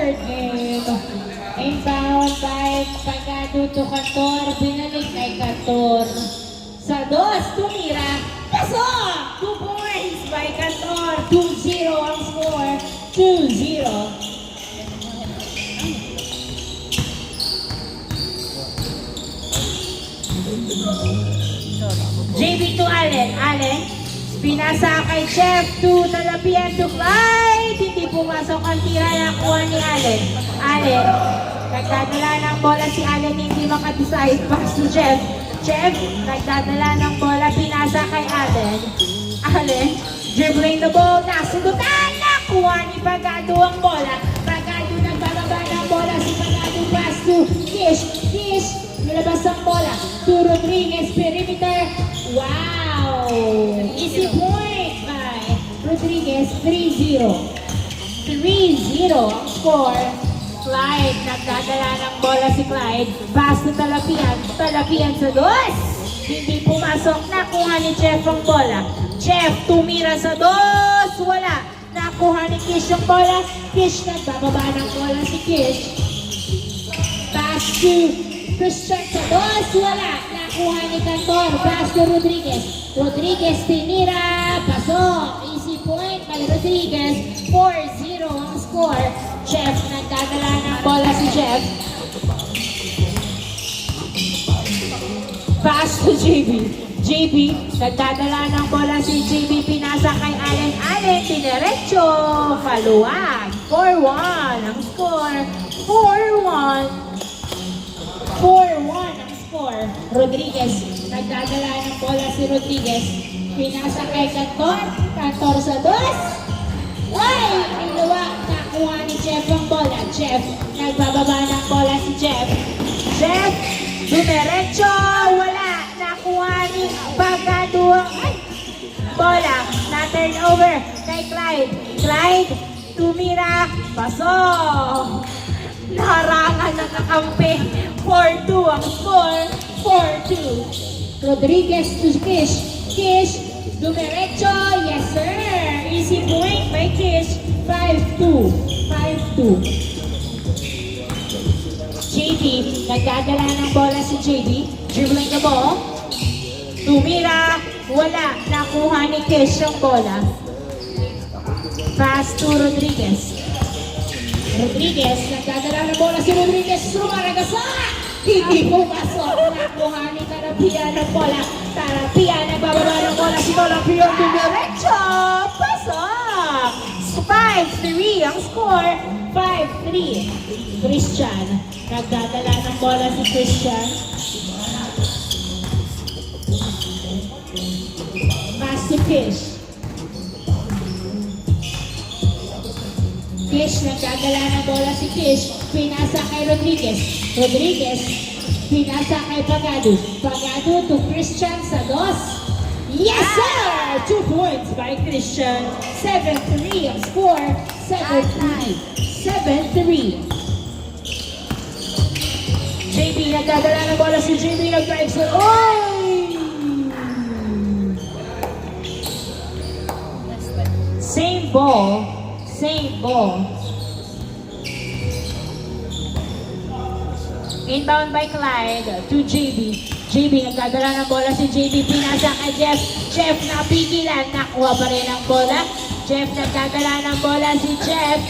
third game. Inbound by Pagado to Cantor. Binalik kay Cantor. Sa dos, tumira. Pasok! 2 points by Cantor. 2-0 ang score. 2-0. JB to Allen. Allen. Pinasa kay Chef to Talapian to Clyde. Hindi pumasok ang tira na kuha ni Allen. Allen. Nagdadala ng bola si Allen. Hindi makadecide. Pass to Chef. Chef. Nagdadala ng bola. Pinasa kay Allen. Allen. Dribbling the ball. Nasugutan. Nakuha ni Pagado ang bola. Pagado nagbababa ng bola. Si Pagado pass to Kish. Kish. Nilabas ang bola. To Rodriguez. Perimeter. Wow! Easy point by Rodriguez. 3-0. 3-0 ang score. Clyde. Nagdadala ng bola si Clyde. Pass to Talapian. Talapian sa dos. Hindi pumasok. Nakuha ni Jeff ang bola. Jeff tumira sa dos. Wala. Nakuha ni Kish ang bola. Kish nagbababa ng bola si Kish. Pass to Christian sa dos. Wala. Nakuha ni Cantor. Pass to Rodriguez. Rodriguez tinira. Pasok. Easy point by Rodriguez. 4-0 ang score. Jeff nagdadala ng bola si Jeff. Pass to JB. JB nagdadala ng bola si JB. Pinasa kay Allen. Allen diniretso. Paluwag. 4-1 ang score. 4-1. 4-1 ang score. Rodriguez. Nagdadala ng bola si Rodriguez. Pinasa kay Cantor. Cantor sa dos. Ay! Niluwa. Nakuha ni Jeff ang bola. Jeff. Nagbababa ng bola si Jeff. Jeff. Dumiretso. Wala. Nakuha ni Pagado ang bola. Na-turn over kay Clyde. Clyde. Tumira. Pasok. Naharangan ng kakampi. 4-2 ang score. 4-2. Rodriguez to Kish. Kish. Dumiretso. Yes, sir. Easy point by Kish. 5-2. 5-2. JB. Nagdadala ng bola si JB. Dribbling the ball. Tumira. Wala. Nakuha ni Kish ang bola. Pass to Rodriguez. Rodriguez, nagdadala ng bola si Rodriguez. Sumaragasa! Hindi pumasok. Nakuha ni Talapian ng bola. Talapian, nagbababa ng bola si Talapian. Dumiretso! Pasok! 5-3 ang score. 5-3. Christian. Nagdadala ng bola si Christian. Pass to Kish. Kish, nagdadala ng bola si Kish. Pinasa kay Rodriguez. Rodriguez, pinasa kay Pagado. Pagado to Christian sa dos. Yes, sir! 2 points by Christian. 7-3 ang score. 7-3. 7-3. JB, nagdadala ng bola si JB. Nag-drive sa... Oy! Same ball. Same ball. Inbound by Clyde to JB. JB, nagdadala ng bola si JB. Pinasa kay Jeff. Jeff napigilan. Nakuha pa rin ang bola. Jeff, nagdadala ng bola si Jeff.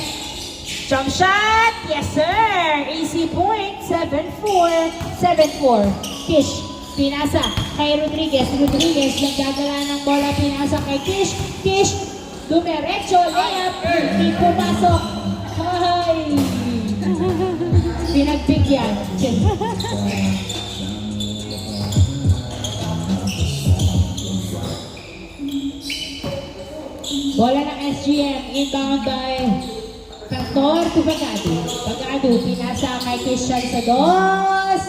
Jump shot. Yes, sir. Easy point. 7-4. 7-4. Kish. Pinasa kay Rodriguez. Rodriguez, nagdadala ng bola. Pinasa kay Kish. Kish. Dumiretso, layup, hindi pumasok. Ay! Pinagbigyan. Bola ng SGM, inbound by Cantor to Pagado. Pagado, pinasa kay Christian sa dos.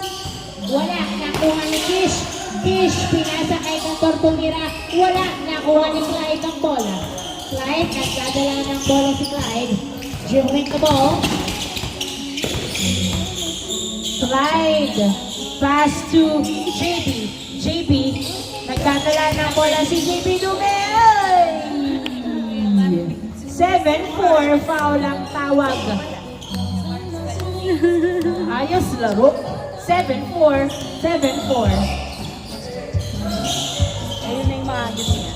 Wala, nakuha ni Kish. Kish, pinasa kay Cantor tumira. Wala, nakuha ni Clyde ang bola. Clyde, nagdadala ng bola si Clyde. Dribbling the ball. Clyde, pass to JB. JB, nagdadala ng bola si JB Dumel. 7-4, foul ang tawag. Ayos laro. 7-4. 7-4. Ayun na yung mga ganyan.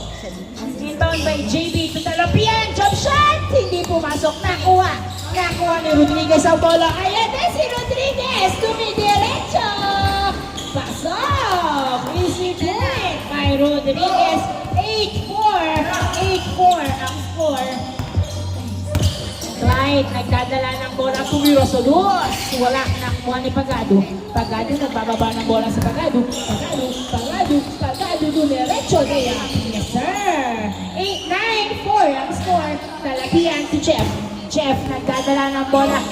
Inbound by JB to Talapian. Jump shot! Hindi pumasok. Nakuha. Nakuha ni Rodriguez ang bola. Ayan na si Rodriguez. Tumidiretso. Pasok. Easy point by Rodriguez. 8-4. 8-4 ang score. Clyde, nagdadala ng bola, tumiro sa dos. Wala nakuha ni Pagado. Pagado, nagbababa ng bola sa Pagado. Pagado, dumiretso. Yes, sir. 8-9-4 ang score. Talapian si Jeff. Jeff, nagdadala ng bola.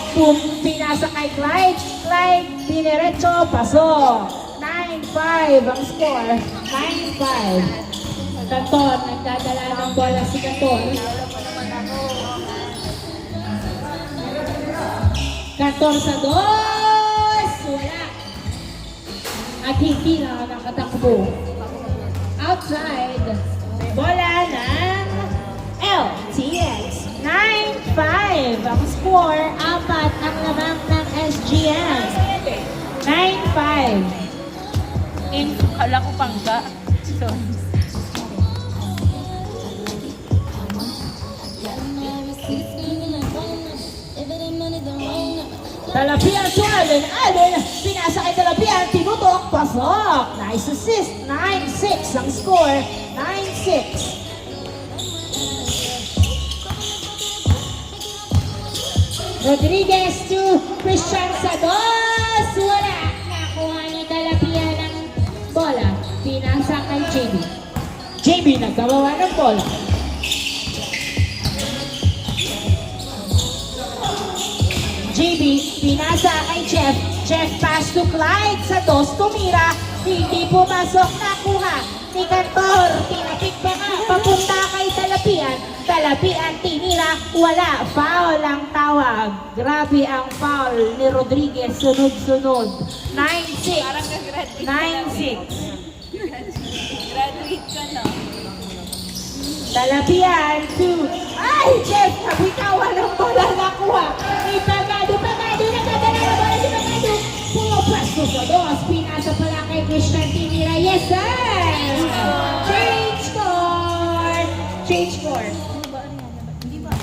Pinasa kay Clyde. Clyde, diniretso, pasok. 9-5 ang score. 9-5. Canton, nagdadala ng bola si Canton. Canton sa dos! Wala. At hindi na nakatakbo. Outside. Bola ng LTX. 9-5 ang score. 4 ang lamang ng SGM. 9-5. Kala ko pangga. So, Talapian to Allen. Allen, pinasa kay Talapian. Tinutok, pasok. Nice assist. 9-6 ang score. 9-6. Rodriguez to Christian Sados. Wala. Nakuha ni Talapian ang bola. Pinasa kay JB. JB nagkawawa ng bola. JB, pinasa kay Jeff. Jeff pass to Clyde. Sa dos, tumira. Hindi pumasok. Nakuha ni Cantor. Tinapik pa nga. Papunta kay Talapian. Talapian, tinira. Wala. Foul ang tawag. Grabe ang foul ni Rodriguez. Sunod-sunod. 9-6. parang gagraduate 9-6. Graduate ka na. Talapian to... Ay! Jeff! Nabitawan ng bola nakuha. Ni Pagado. Pagado! Nagdadala ng bola si Pagado. Pumapasok sa dos. Pinasa pala kay Christian Tinira. Yes, sir! Change score! Change score. Hindi ba?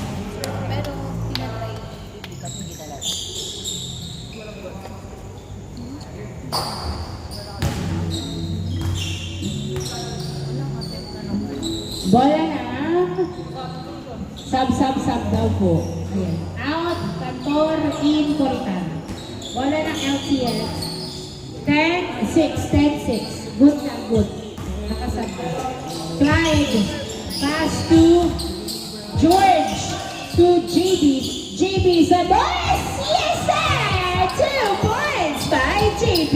Pero tinatry ipikat, hindi talaga. Bola na. Sub daw po. Ayan. Out, Cantor, in, Coritana. Bola ng LTX. 10-6, 10-6. Good na good. Nakasab na. Clyde. Pass to George. To JB. JB sa boss! Yes, sir! 2 points by JB.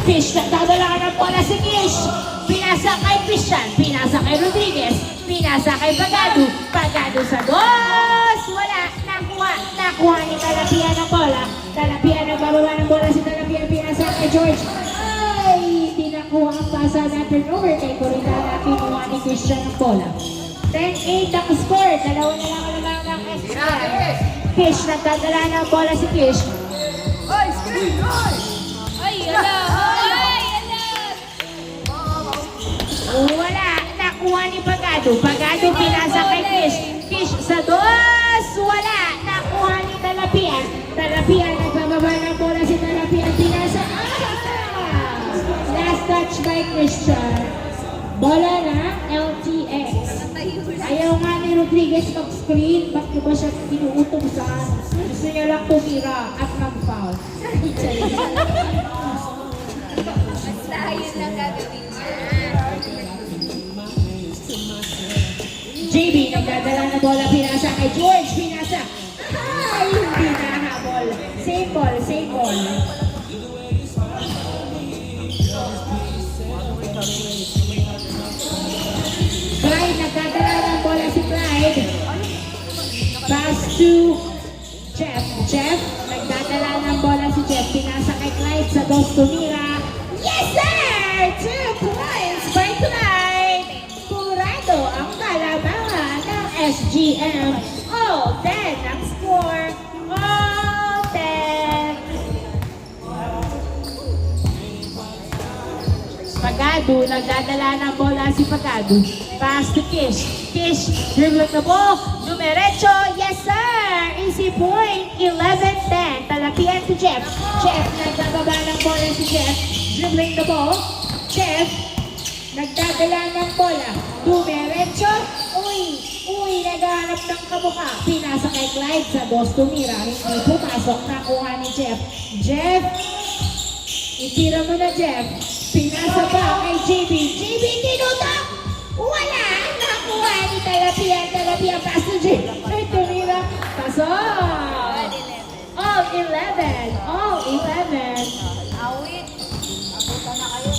Fish, nagdadala ng bola si Kish. Pinasa kay Christian. Pinasa kay Rodriguez. Pinasa kay Pagado. Pagado sa dos. Wala. Nakuha ni Talapian ng bola. Talapian nagbababa ng bola si Talapian. Pinasa kay George. Ay! Hindi nakuha ang pasa na turnover kay Coritana. Kinuha ni Christian ng bola. 10-8 ang score. Dalawa na lang ng SGM. Kish, nagdadala ng bola si Kish. Ay, screen! Ay, ala! Ay, ala! Wala. Nakuha ni Pagado. Pagado pinasa kay Kish. Kish sa dos. Wala. Nakuha ni Talapian. Talapian. Nagbababa ng bola si Talapian. Pinasa. Last touch by Christian. Bola na LTX. Ayaw nga ni Rodriguez mag-screen. Bakit ba siya pinuutong sa gusto niya lang tumira at mag-foul. Basta yun lang gagawin niya. JB, nagdadala na bola, pinasa kay George, pinasa. Ay, hindi nahabol. Same ball, same ball. Clyde, nagdadala ng bola si Clyde. Pass to Jeff. Jeff, nagdadala ng bola si Jeff. Pinasa kay Clyde sa dos tumira. Yes, sir! 2 points by Clyde. Purado ang kalabangan ng SGM. all 10 ang score. All 10. Pagado, nagdadala ng bola si Pagado. Pass to Kish. Kish, dribbling the ball. Dumiretso. Yes, sir. Easy point. 11-10. Talapian to Jeff. Jeff, nagdababa ng bola si Jeff. Dribbling the ball. Jeff, nagdadala ng bola. Dumiretso. Uy, naghahanap ng kamukha. Pinasa kay Clyde sa dos tumira. Hindi pumasok. Nakuha ni Jeff. Jeff, itira mo na Jeff. Pinasa pa kay JB. JB, tinutok! Wala! Nakuha ni Talapian. Talapian, pass to JB. Ay, tumira. Pasok! All 11. All 11. Awit. Abutan na kayo.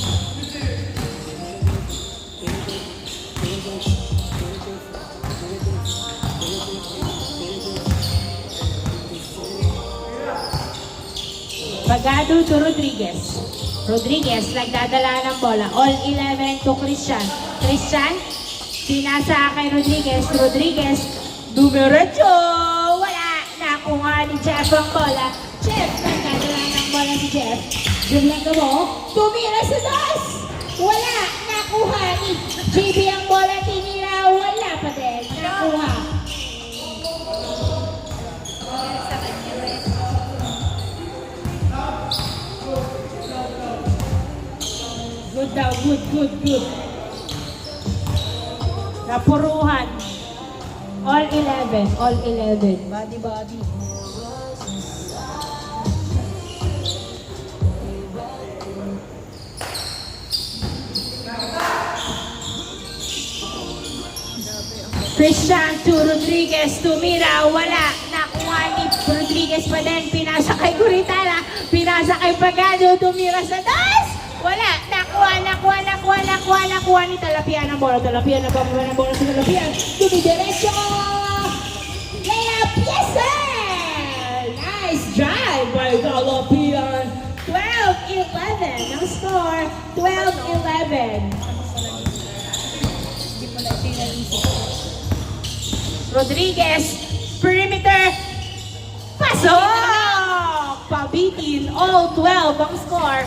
Pagado to Rodriguez. Rodriguez, nagdadala ng bola. All 11 to Christian. Christian, pinasa kay Rodriguez. Rodriguez, dumiretso. Wala. Nakuha ni Jeff ang bola. Jeff, nagdadala ng bola si Jeff. Dribbling mo. Tumira sa dos. Wala. Nakuha ni JB ang bola. Tinira. Wala pa din. Nakuha. Sa kanya rin. Good daw. Good. Napuruhan. All 11. All 11. Body. Christian to Rodriguez. Tumira. Wala. Nakuha ni Rodriguez pa din. Pinasa kay Guritala. Pinasa kay Pagado. Tumira sa dos. Wala. Nakuha ni Talapian ang bola. Talapian, nagpapagawa ng bola sa Talapian. Dumidiretso! Layup! Yes, sir! Nice drive by Talapian. 12-11 ang score. 12-11. Hindi mo na sinalisip. Rodriguez, perimeter. Pasok! Pabitin. All 12 ang score.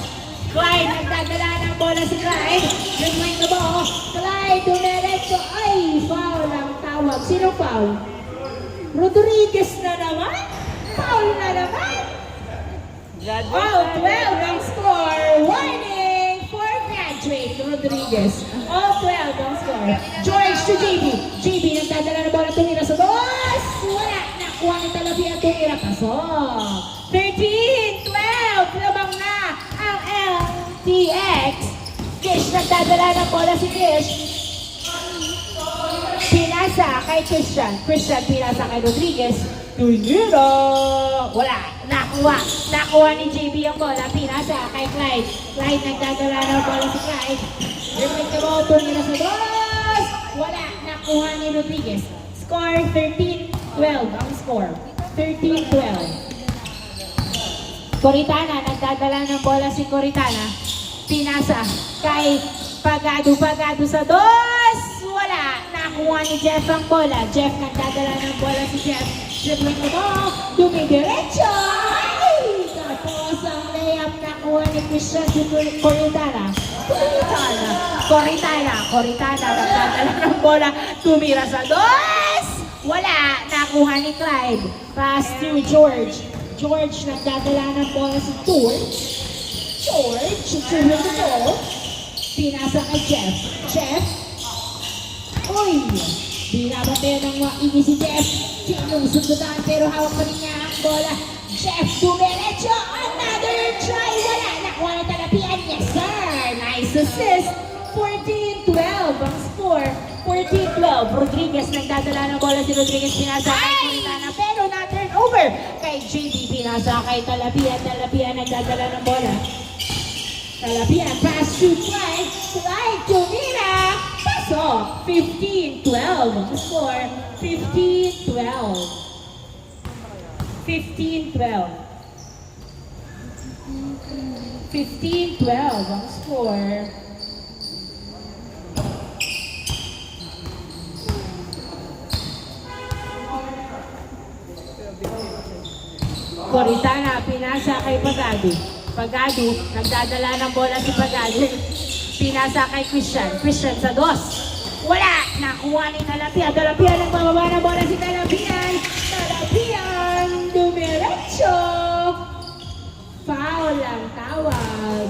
Clyde, nagdadala ng bola si Clyde. Dribbling the ball. Clyde, dumiretso. Ay, foul ang tawag. Sino foul? Rodriguez na naman? Foul na naman? All 12 ang score. Warning for graduate Rodriguez. All 12 ang score. George to JB. JB, nagdadala ng bola. Tumira sa dos. Wala. Nakuha ni Talapian. Tumira. Pasok. 13-12. Lamang na ang LTX. Kish, nagdadala ng bola si Kish. Pinasa kay Christian. Christian, pinasa kay Rodriguez. Tunira! Wala. Nakuha ni JB ang bola. Pinasa kay Clyde. Clyde, nagdadala ng bola si Clyde. Dribbling the ball. Tunira sa dos. Wala. Nakuha ni Rodriguez. Score 13-12 ang score. 13-12. Coritana, nagdadala ng bola si Coritana. Pinasa kay Pagado sa dos. Wala. Nakuha ni Jeff ang bola. Jeff, nagdadala ng bola si Jeff. Dribbling the ball. Dumidiretso. Ay! Tapos ang layup nakuha ni Christian si Coritana. Coritana, nagdadala ng bola. Tumira sa dos. Wala. Nakuha ni Clyde. Pass to George. George, nagdadala ng bola si George, dribbling the ball. Pinasa kay Jeff. Jeff. Uy! Binabate ng maigi si Jeff. Sinusundutan pero hawak pa rin niya ang bola. Jeff, dumiretso. Another try. Wala. Nakuha ni Talapian. Yes, sir. Nice assist. 14-12 ang score. 14-12. Rodriguez, nagdadala ng bola si Rodriguez. Pinasa kay Quintana pero na-turn over kay JB. Pinasa kay Talapian. Talapian, nagdadala ng bola. Talapian, pass to Clyde. Clyde, tumira. Pasok. 15-12 ang score. 15-12. 15-12. 15-12 ang score. Coritana, pinasa kay Pagado. Pagado, nagdadala ng bola si Pagado. Pinasa kay Christian. Christian sa dos. Wala! Nakuha ni Talapian. Talapian, nagbababa ng bola si Talapian. Talapian, dumiretso. Foul ang tawag.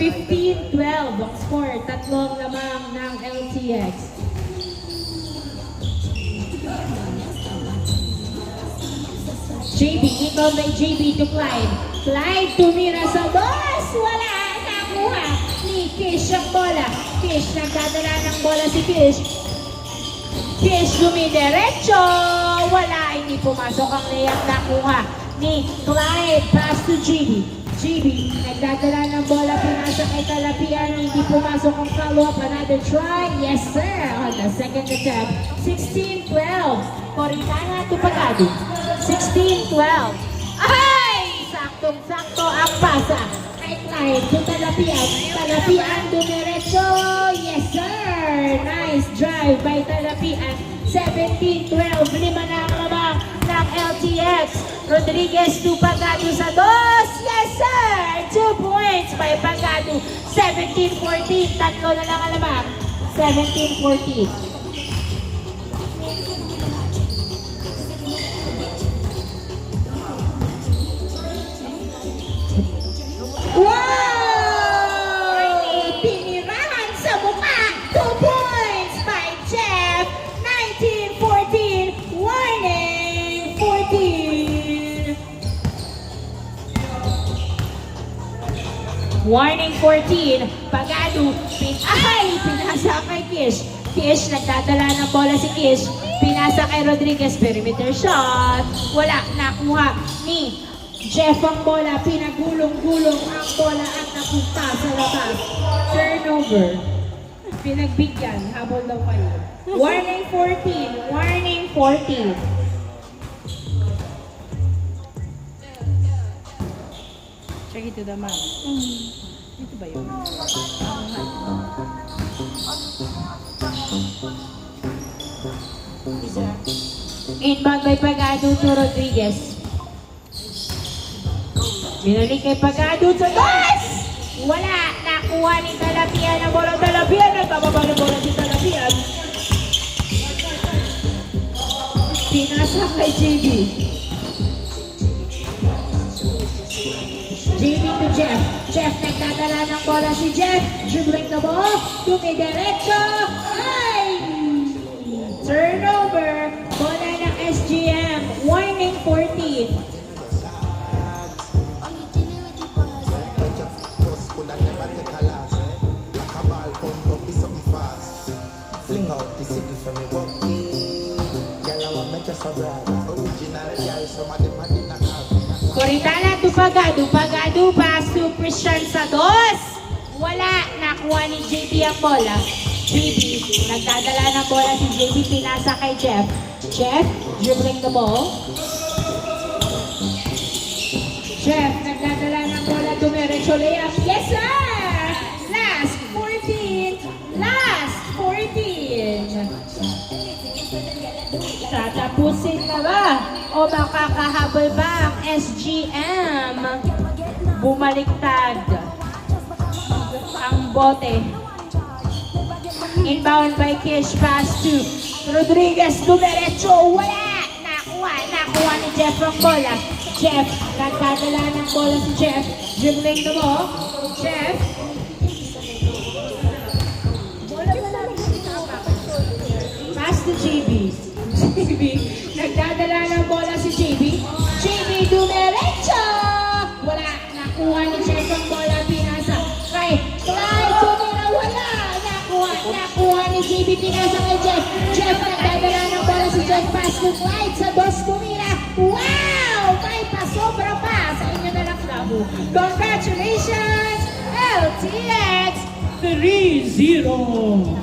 15-12 ang score. Tatlong lamang ng LTX. JB, ikaw may JB to Clyde. Clyde tumira sa dos. Wala. Nakuha ni Kish ang bola. Kish, nagdadala ng bola si Kish. Kish dumidiretso. Wala. Hindi pumasok ang layup. Nakuha ni Clyde. Pass to JB. JB, nagdadala ng bola. Pinasa kay Talapian. Hindi pumasok ang follow-up. Another try. Yes, sir. On the second attempt. 16-12. Coritana to Pagado. 16-12. Ay! Saktong-sakto ang pasa. Kay Clyde to Talapian. Talapian dumiretso. Yes, sir. Nice drive by Talapian. 17-12. Lima na ang lamang ng LTX. Rodriguez to Pagado sa dos. Yes, sir. 2 points by Pagado. 17-14. Tatlo na lang ang lamang. 17-14. Wow! Tinirahan sa mukha. 2 points by Jeff. 19-14. Warning 14. Warning 14. Pagado. Pinasa kay Kish. Kish, nagdadala ng bola si Kish. Pinasa kay Rodriguez. Perimeter shot. Wala. Nakuha ni Jeff ang bola, pinagulong-gulong ang bola at napunta sa labas. Turnover. Pinagbigyan, habol daw kayo. Warning 14, warning 14. Check it to the map. Ito ba yun? Inbound by Pagado to Rodriguez. Binalik kay Pagado sa dos! Wala! Nakuha ni Talapian ang bola. Talapian! Nagbababa ng bola si Talapian. Pinasa kay JB. JB to Jeff. Jeff, nagdadala ng bola si Jeff. Dribbling the ball. Dumidiretso. Ay! Turnover. Bola ng SGM. Warning 14. Fling out the city for me, walking. Girl, I want make you so bright. Original girl, somebody body na Coritana to Pagado. Pagado pass to Christian sa dos. Wala. Nakuha ni JB ang bola. JB, nagdadala ng bola si JB. Pinasa kay Jeff. Jeff, dribbling the ball. Jeff, nagdadala ng bola. Dumiretso layup. Yes, sir! Last 14. Last 14. Tatapusin na ba? O makakahabol ba ang SGM? Bumaliktad ang bote. Inbound by Kish, pass to Rodriguez. Dumiretso. Wala! Nakuha ni Jeff ang bola. Jeff, nagdadala ng bola si Jeff. Dribbling the ball. Jeff. Pass to JB. JB, nagdadala ng bola si JB. JB dumiretso! Wala, nakuha ni Jeff ang bola, pinasa kay Clyde, tumira, wala! Nakuha ni JB, pinasa kay Jeff. Jeff, nagdadala ng bola si Jeff, pass to Clyde, sa dos, tumira. Wow! May pasobra pa sa inyo na lang labo. Congratulations, LTX 3-0!